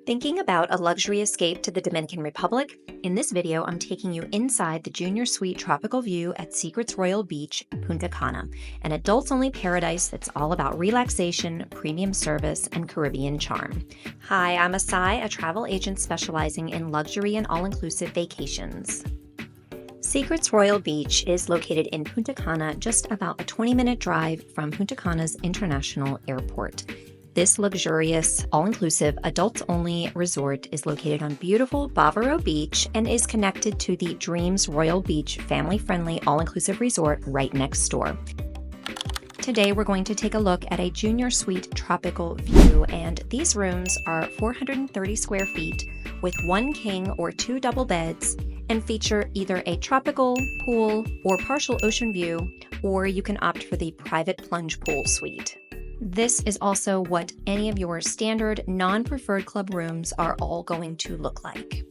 Thinking about a luxury escape to the Dominican Republic? In this video, I'm taking you inside the Junior Suite Tropical View at Secrets Royal Beach, Punta Cana, an adults-only paradise that's all about relaxation, premium service, and Caribbean charm. Hi, I'm Asai, a travel agent specializing in luxury and all-inclusive vacations. Secrets Royal Beach is located in Punta Cana, just about a 20-minute drive from Punta Cana's International Airport. This luxurious, all-inclusive, adults-only resort is located on beautiful Bavaro Beach and is connected to the Dreams Royal Beach family-friendly all-inclusive resort right next door. Today, we're going to take a look at a Junior Suite Tropical View, and these rooms are 430 square feet with 1 king or 2 double beds and feature either a tropical pool or partial ocean view, or you can opt for the private plunge pool suite. This is also what any of your standard non-preferred club rooms are all going to look like.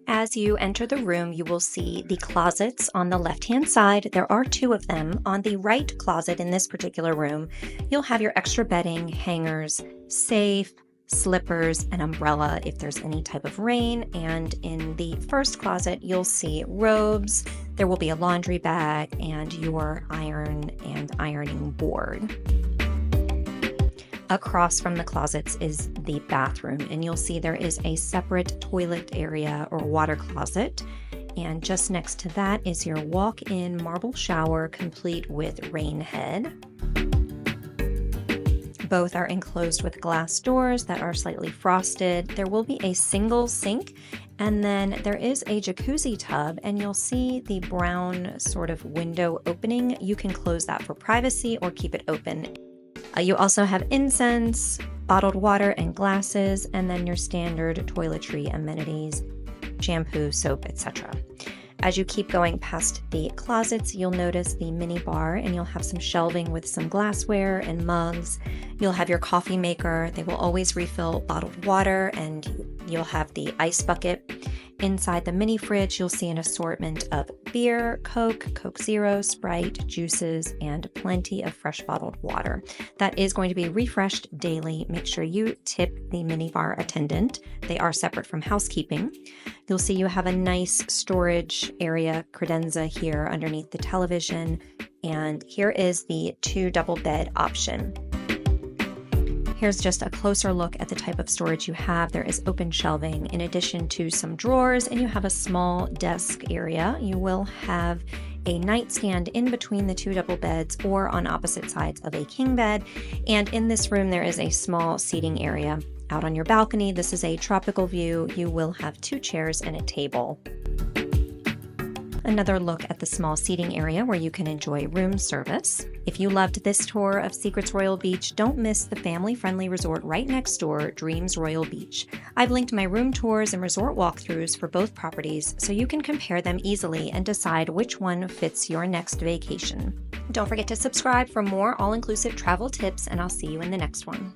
As you enter the room, you will see the closets on the left-hand side. There are 2 of them. On the right closet in this particular room, you'll have your extra bedding, hangers, safe, slippers, an umbrella if there's any type of rain, and in the first closet you'll see robes. There will be a laundry bag and your iron and ironing board. Across from the closets is the bathroom, and you'll see there is a separate toilet area or water closet, and just next to that is your walk-in marble shower complete with rain head. Both are enclosed with glass doors that are slightly frosted. There will be a single sink, and then there is a jacuzzi tub, and you'll see the brown sort of window opening. You can close that for privacy or keep it open. You also have incense, bottled water, and glasses, and then your standard toiletry amenities, shampoo, soap, etc. As you keep going past the closets, you'll notice the mini bar, and you'll have some shelving with some glassware and mugs. You'll have your coffee maker. They will always refill bottled water, and you'll have the ice bucket. Inside the mini fridge, you'll see an assortment of beer, Coke Zero, Sprite, juices, and plenty of fresh bottled water. That is going to be refreshed daily. Make sure you tip the mini bar attendant. They are separate from housekeeping. You'll see you have a nice storage area, credenza here underneath the television, and here is the 2 double bed option. Here's just a closer look at the type of storage you have. There is open shelving in addition to some drawers, and you have a small desk area. You will have a nightstand in between the 2 double beds or on opposite sides of a king bed. And in this room, there is a small seating area. Out on your balcony, this is a tropical view. You will have 2 chairs and a table. Another look at the small seating area where you can enjoy room service. If you loved this tour of Secrets Royal Beach, don't miss the family-friendly resort right next door, Dreams Royal Beach. I've linked my room tours and resort walkthroughs for both properties so you can compare them easily and decide which one fits your next vacation. Don't forget to subscribe for more all-inclusive travel tips, and I'll see you in the next one.